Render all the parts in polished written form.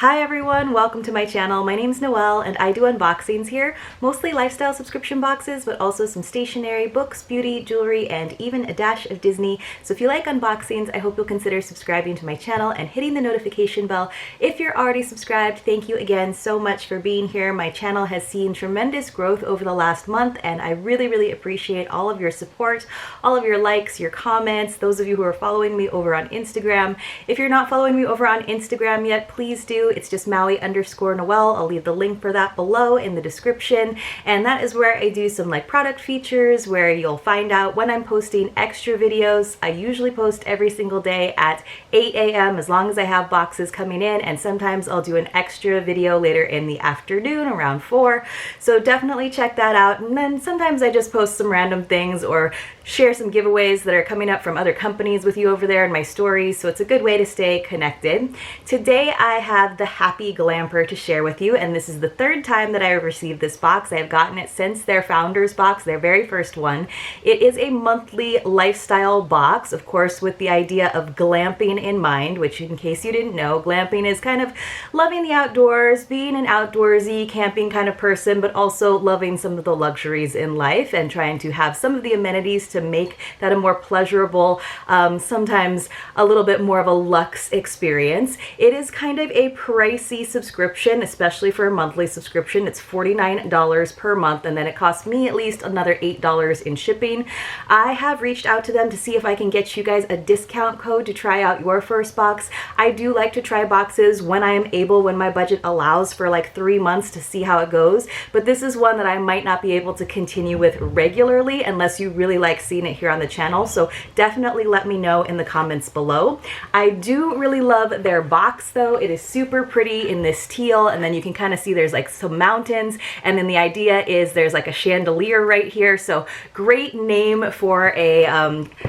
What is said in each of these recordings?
Hi everyone, welcome to my channel. My name's Noelle and I do unboxings here, mostly lifestyle subscription boxes, but also some stationery, books, beauty, jewelry, and even a dash of Disney. So if you like unboxings, I hope you'll consider subscribing to my channel and hitting the notification bell. If you're already subscribed, thank you again so much for being here. My channel has seen tremendous growth over the last month and I really appreciate all of your support, all of your likes, your comments, those of you who are following me over on Instagram. If you're not following me over on Instagram yet, please do. It's just Maui_Noelle. I'll leave the link for that below in the description. And that is where I do some like product features where you'll find out when I'm posting extra videos. I usually post every single day at 8 a.m. as long as I have boxes coming in, and sometimes I'll do an extra video later in the afternoon around 4. So definitely check that out. And then sometimes I just post some random things or share some giveaways that are coming up from other companies with you over there in my stories. So it's a good way to stay connected. Today I have the happyglamper to share with you, and this is the third time that I have received this box. I have gotten it since their founders box, their very first one. It is a monthly lifestyle box, of course, with the idea of glamping in mind, which in case you didn't know, glamping is kind of loving the outdoors, being an outdoorsy camping kind of person, but also loving some of the luxuries in life and trying to have some of the amenities to make that a more pleasurable, sometimes a little bit more of a luxe experience. It is kind of a pricey subscription, especially for a monthly subscription. It's $49 per month, and then it costs me at least another $8 in shipping. I have reached out to them to see if I can get you guys a discount code to try out your first box. I do like to try boxes when I am able, when my budget allows, for like 3 months to see how it goes, but this is one that I might not be able to continue with regularly unless you really like seeing it here on the channel. So definitely let me know in the comments below. I do really love their box though. It is super pretty in this teal, and then you can kind of see there's like some mountains, and then the idea is there's like a chandelier right here. So great name for a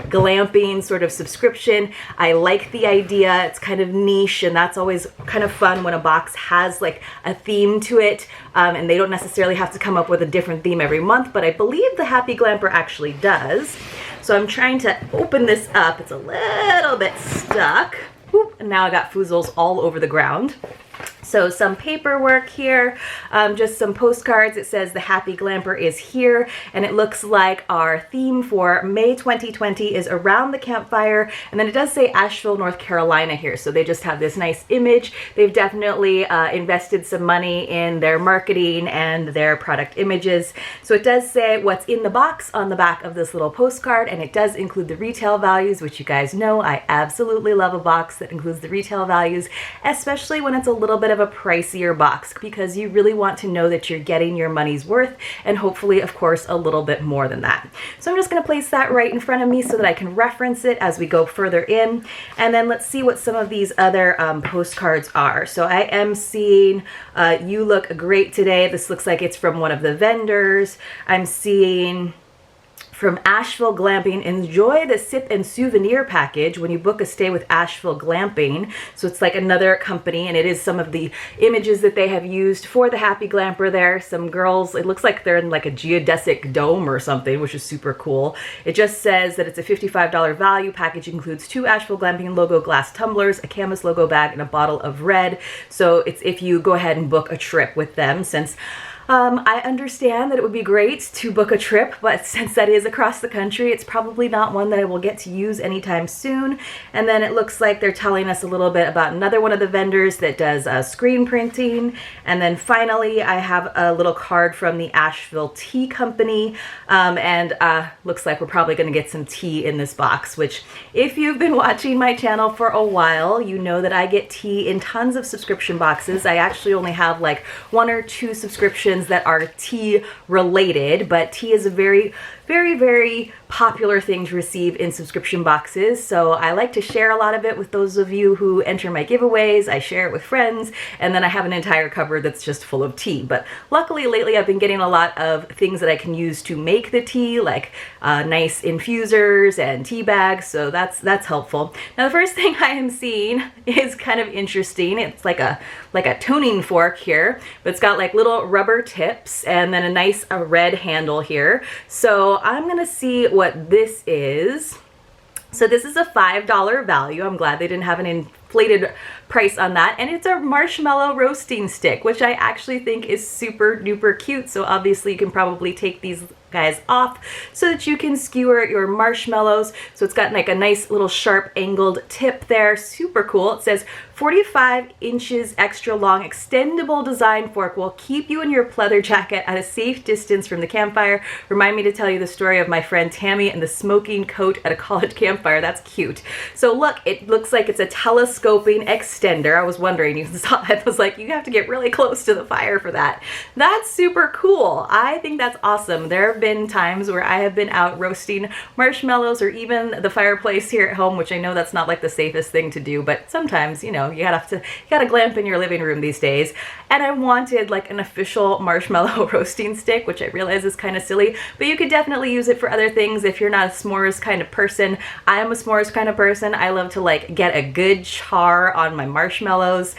glamping sort of subscription. I like the idea. It's kind of niche, and that's always kind of fun when a box has like a theme to it, and they don't necessarily have to come up with a different theme every month, but I believe the happyglamper actually does. So I'm trying to open this up. It's a little bit stuck. Whoop, and now I got foozles all over the ground. So some paperwork here, just some postcards. It says the happyglamper is here, and it looks like our theme for May 2020 is around the campfire, and then it does say Asheville, North Carolina here. So they just have this nice image. They've definitely invested some money in their marketing and their product images. So it does say what's in the box on the back of this little postcard, and it does include the retail values, which you guys know I absolutely love a box that includes the retail values, especially when it's a little bit of a pricier box, because you really want to know that you're getting your money's worth, and hopefully of course a little bit more than that. So I'm just going to place that right in front of me so that I can reference it as we go further in, and then let's see what some of these other postcards are. So I am seeing you look great today. This looks like it's from one of the vendors. I'm seeing from Asheville Glamping, enjoy the sip and souvenir package when you book a stay with Asheville Glamping. So it's like another company, and it is some of the images that they have used for the happyglamper there. Some girls, it looks like they're in like a geodesic dome or something, which is super cool. It just says that it's a $55 value. Package includes 2 Asheville Glamping logo glass tumblers, a Canvas logo bag, and a bottle of red. So it's if you go ahead and book a trip with them, since I understand that it would be great to book a trip, but since that is across the country, it's probably not one that I will get to use anytime soon. And then it looks like they're telling us a little bit about another one of the vendors that does screen printing. And then finally, I have a little card from the Asheville Tea Company, and looks like we're probably going to get some tea in this box, which if you've been watching my channel for a while, you know that I get tea in tons of subscription boxes. I actually only have like 1 or 2 subscriptions that are tea related, but tea is a very popular thing to receive in subscription boxes. So I like to share a lot of it with those of you who enter my giveaways. I share it with friends, and then I have an entire cupboard that's just full of tea. But luckily lately I've been getting a lot of things that I can use to make the tea, like nice infusers and tea bags, so that's helpful. Now the first thing I am seeing is kind of interesting. It's like a tuning fork here, but it's got like little rubber tips and then a nice red handle here. So I'm gonna see what this is. So this is a $5 value. I'm glad they didn't have an inflated price on that. And it's a marshmallow roasting stick, which I actually think is super duper cute. So obviously you can probably take these guys off so that you can skewer your marshmallows. So it's got like a nice little sharp angled tip there. Super cool. It says 45 inches extra long extendable design fork will keep you and your pleather jacket at a safe distance from the campfire. Remind me to tell you the story of my friend Tammy and the smoking coat at a college campfire. That's cute. So look, it looks like it's a telescoping extender. I was wondering, you saw that, I was like, you have to get really close to the fire for that. That's super cool. I think that's awesome. There have been times where I have been out roasting marshmallows or even the fireplace here at home, which I know that's not like the safest thing to do, but sometimes, you know, you gotta glamp in your living room these days. And I wanted like an official marshmallow roasting stick, which I realize is kind of silly, but you could definitely use it for other things if you're not a s'mores kind of person. I am a s'mores kind of person. I love to like get a good char on my marshmallows.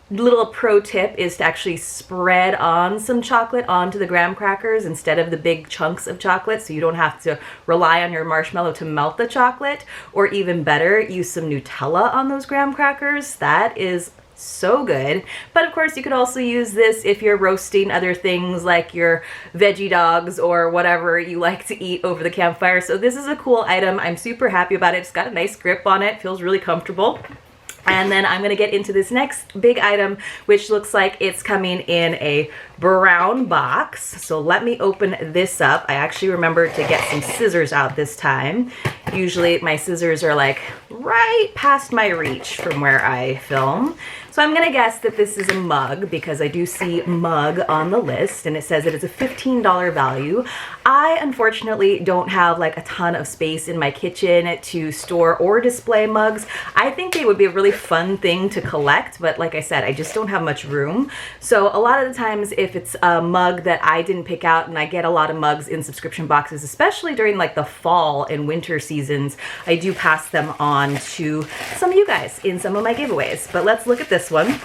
Little pro tip is to actually spread on some chocolate onto the graham crackers instead of the big chunks of chocolate, so you don't have to rely on your marshmallow to melt the chocolate, or even better, use some Nutella on those graham crackers. That is so good. But of course you could also use this if you're roasting other things like your veggie dogs or whatever you like to eat over the campfire. So this is a cool item. I'm super happy about it. It's got a nice grip on it, feels really comfortable. And then I'm gonna get into this next big item, which looks like it's coming in a brown box. So let me open this up. I actually remembered to get some scissors out this time. Usually my scissors are like right past my reach from where I film. So I'm gonna guess that this is a mug because I do see mug on the list and it says that it's a $15 value. I unfortunately don't have like a ton of space in my kitchen to store or display mugs. I think they would be a really fun thing to collect, but like I said, I just don't have much room. So a lot of the times if it's a mug that I didn't pick out, and I get a lot of mugs in subscription boxes, especially during like the fall and winter seasons, I do pass them on to some of you guys in some of my giveaways. But let's look at this one.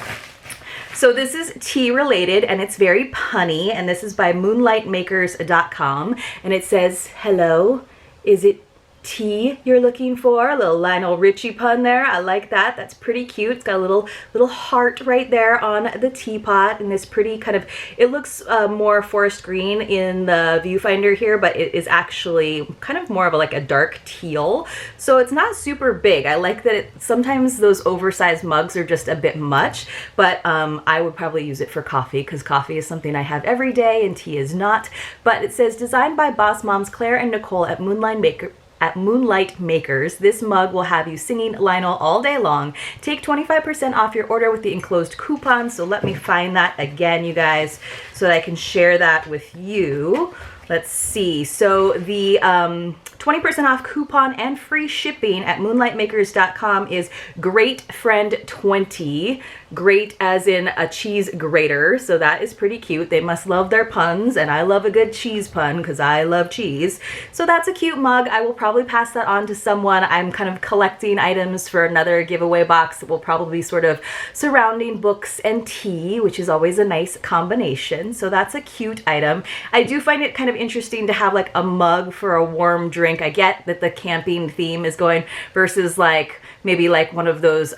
So this is tea related and it's very punny, and this is by moonlightmakers.com, and it says, hello, is it tea you're looking for? A little Lionel Richie pun there. I like that. That's pretty cute. It's got a little heart right there on the teapot, and this pretty kind of, it looks more forest green in the viewfinder here, but it is actually kind of more of like a dark teal. So it's not super big. I like that sometimes those oversized mugs are just a bit much, but I would probably use it for coffee because coffee is something I have every day and tea is not. But it says designed by boss moms Claire and Nicole at Moonlight Makers. This mug will have you singing Lionel all day long. Take 25% off your order with the enclosed coupon. So let me find that again, you guys, so that I can share that with you. Let's see. So the 20% off coupon and free shipping at moonlightmakers.com is Great Friend 20. Great as in a cheese grater. So that is pretty cute. They must love their puns, and I love a good cheese pun because I love cheese. So that's a cute mug. I will probably pass that on to someone. I'm kind of collecting items for another giveaway box that will probably be sort of surrounding books and tea, which is always a nice combination. So that's a cute item. I do find it kind of interesting to have like a mug for a warm drink. I get that the camping theme is going versus like maybe like one of those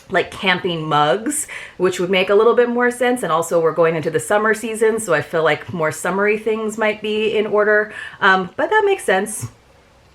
like camping mugs, which would make a little bit more sense. And also we're going into the summer season, so I feel like more summery things might be in order. But that makes sense,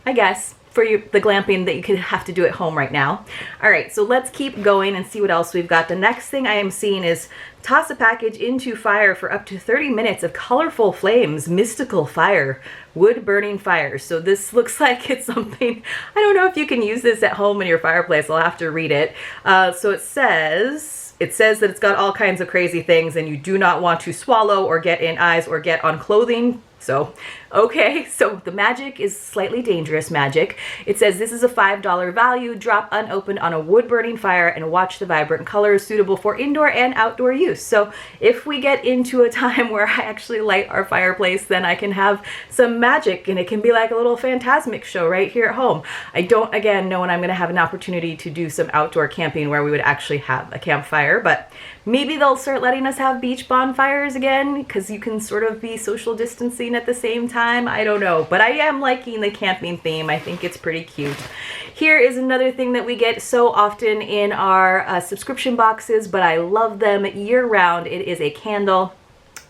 I guess, for you, the glamping that you could have to do at home right now. All right, so let's keep going and see what else we've got. The next thing I am seeing is toss a package into fire for up to 30 minutes of colorful flames, mystical fire, wood burning fires. So this looks like it's something, I don't know if you can use this at home in your fireplace. I'll have to read it. So it says that it's got all kinds of crazy things, and you do not want to swallow or get in eyes or get on clothing. So, okay, so the magic is slightly dangerous magic. It says this is a $5 value, drop unopened on a wood burning fire and watch the vibrant colors, suitable for indoor and outdoor use. So if we get into a time where I actually light our fireplace, then I can have some magic and it can be like a little phantasmic show right here at home. I don't, again, know when I'm going to have an opportunity to do some outdoor camping where we would actually have a campfire, but maybe they'll start letting us have beach bonfires again, because you can sort of be social distancing at the same time. I don't know, but I am liking the camping theme. I think it's pretty cute. Here is another thing that we get so often in our subscription boxes, but I love them year round. It is a candle.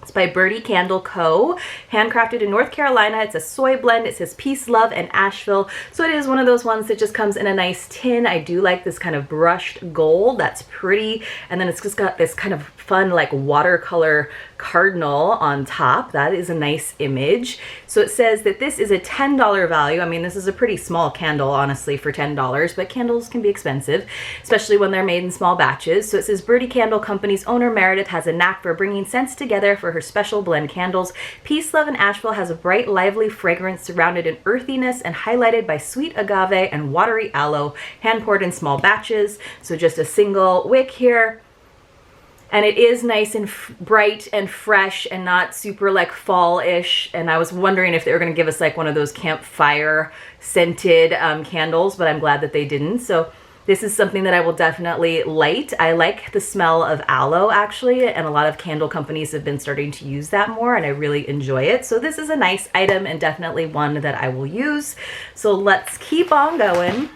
It's by Birdie Candle Co. Handcrafted in North Carolina. It's a soy blend. It says peace, love, and Asheville. So it is one of those ones that just comes in a nice tin. I do like this kind of brushed gold. That's pretty. And then it's just got this kind of fun like watercolor cardinal on top. That is a nice image. So it says that this is a $10 value. I mean, this is a pretty small candle, honestly, for $10, but candles can be expensive, especially when they're made in small batches. So it says Birdie Candle Company's owner Meredith has a knack for bringing scents together for her special blend candles. Peace, Love, and Asheville has a bright, lively fragrance surrounded in earthiness and highlighted by sweet agave and watery aloe, hand poured in small batches. So just a single wick here. And it is nice and bright and fresh and not super like fall-ish. And I was wondering if they were going to give us like one of those campfire scented candles, but I'm glad that they didn't. So this is something that I will definitely light. I like the smell of aloe actually, and a lot of candle companies have been starting to use that more, and I really enjoy it. So this is a nice item and definitely one that I will use. So let's keep on going.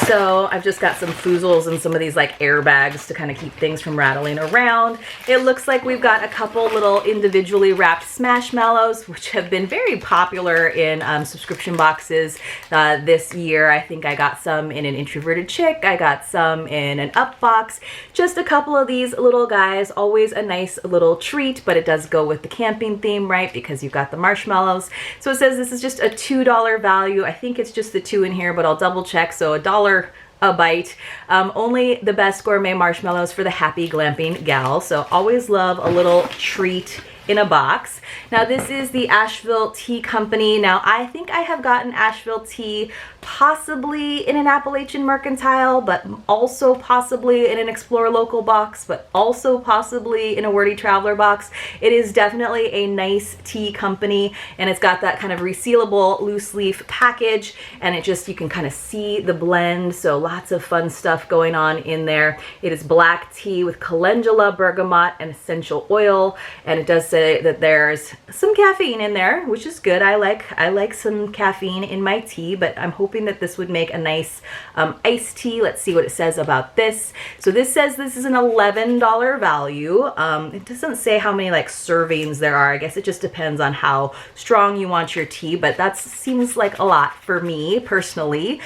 So I've just got some foozles and some of these like airbags to kind of keep things from rattling around. It looks like we've got a couple little individually wrapped Smashmallows, which have been very popular in subscription boxes this year. I think I got some in an Introverted Chick. I got some in an Up box. Just a couple of these little guys. Always a nice little treat, but it does go with the camping theme, right? Because you've got the marshmallows. So it says this is just a $2 value. I think it's just the 2 in here, but I'll double check. So $1 a bite. Only the best gourmet marshmallows for the happy glamping gal. So always love a little treat in a box. Now this is the Asheville Tea Company. Now I think I have gotten Asheville tea possibly in an Appalachian Mercantile, but also possibly in an Explore Local box, but also possibly in a Wordy Traveler box. It is definitely a nice tea company, and it's got that kind of resealable loose leaf package, and it just, you can kind of see the blend. So lots of fun stuff going on in there. It is black tea with calendula, bergamot, and essential oil, and it does say that there's some caffeine in there, which is good. I like some caffeine in my tea, but I'm hoping that this would make a nice iced tea. Let's see what it says about this. So this says this is an $11 value. It doesn't say how many like servings there are. I guess it just depends on how strong you want your tea, but that seems like a lot for me personally.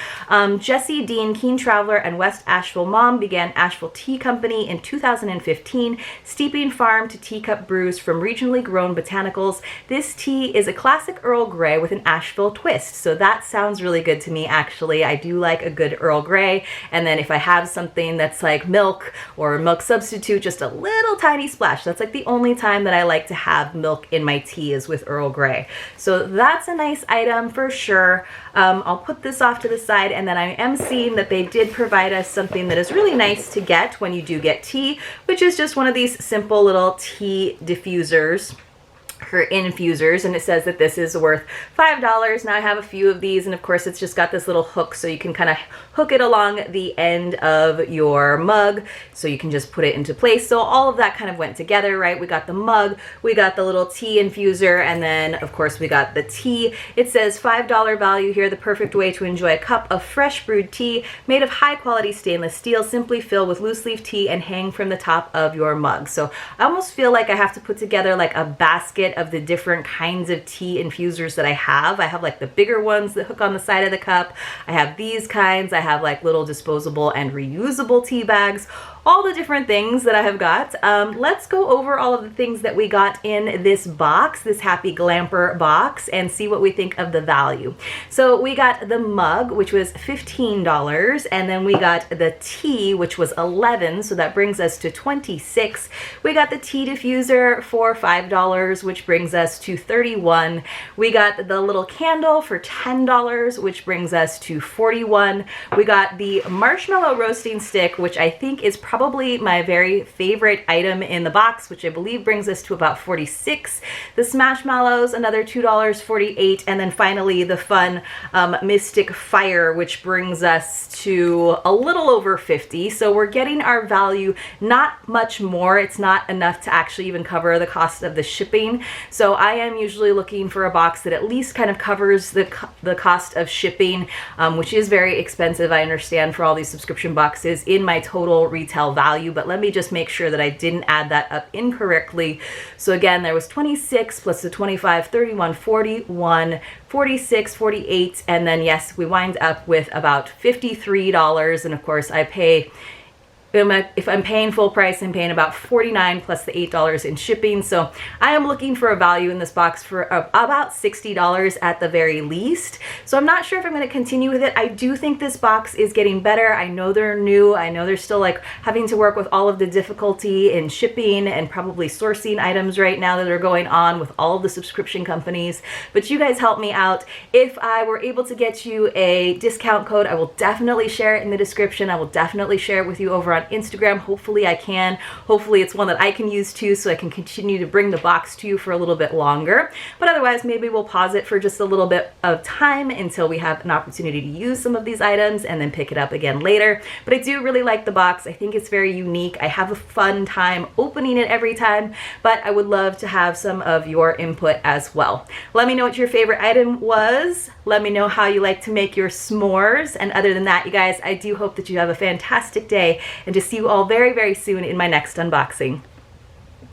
Jessie Dean, keen traveler and West Asheville mom, began Asheville Tea Company in 2015, steeping farm to teacup brews from regionally grown botanicals. This tea is a classic Earl Grey with an Asheville twist. So that sounds really good to me, actually. I do like a good Earl Grey, and then if I have something that's like milk or milk substitute, just a little tiny splash. That's like the only time that I like to have milk in my tea is with Earl Grey. So that's a nice item for sure. I'll put this off to the side, and then I am seeing that they did provide us something that is really nice to get when you do get tea, which is just one of these simple little tea diffusers. Her infusers, and it says that this is worth $5. Now I have a few of these, and of course it's just got this little hook, so you can kind of hook it along the end of your mug, so you can just put it into place. So all of that kind of went together, right? We got the mug, we got the little tea infuser, and then of course we got the tea. It says $5 value here, the perfect way to enjoy a cup of fresh brewed tea made of high quality stainless steel. Simply fill with loose leaf tea and hang from the top of your mug. So I almost feel like I have to put together like a basket of the different kinds of tea infusers that I have. I have like the bigger ones that hook on the side of the cup. I have these kinds. I have like little disposable and reusable tea bags. All the different things that I have got. Let's go over all of the things that we got in this box, this Happy Glamper box, and see what we think of the value. So we got the mug, which was $15, and then we got the tea, which was $11, so that brings us to $26. We got the tea diffuser for $5, which brings us to $31. We got the little candle for $10, which brings us to $41. We got the marshmallow roasting stick, which I think is probably my very favorite item in the box, which I believe brings us to about $46. The Smashmallows, another $2.48, and then finally the fun Mystic Fire, which brings us to a little over $50. So we're getting our value, not much more. It's not enough to actually even cover the cost of the shipping. So I am usually looking for a box that at least kind of covers the cost of shipping, which is very expensive, I understand, for all these subscription boxes in my total retail value. But let me just make sure that I didn't add that up incorrectly. So again, there was 26 plus the 25, 31, 41, 46, 48, and then yes, we wind up with about $53. And of course I pay, if I'm paying full price, I'm paying about $49 plus the $8 in shipping. So I am looking for a value in this box for about $60 at the very least. So I'm not sure if I'm going to continue with it. I do think this box is getting better. I know they're new. I know they're still like having to work with all of the difficulty in shipping and probably sourcing items right now that are going on with all of the subscription companies. But you guys help me out. If I were able to get you a discount code, I will definitely share it in the description. I will definitely share it with you over on Instagram. Hopefully I can. Hopefully it's one that I can use too, so I can continue to bring the box to you for a little bit longer. But otherwise, maybe we'll pause it for just a little bit of time until we have an opportunity to use some of these items and then pick it up again later. But I do really like the box. I think it's very unique. I have a fun time opening it every time, but I would love to have some of your input as well. Let me know what your favorite item was. Let me know how you like to make your s'mores. And other than that, you guys, I do hope that you have a fantastic day and to see you all very, very soon in my next unboxing.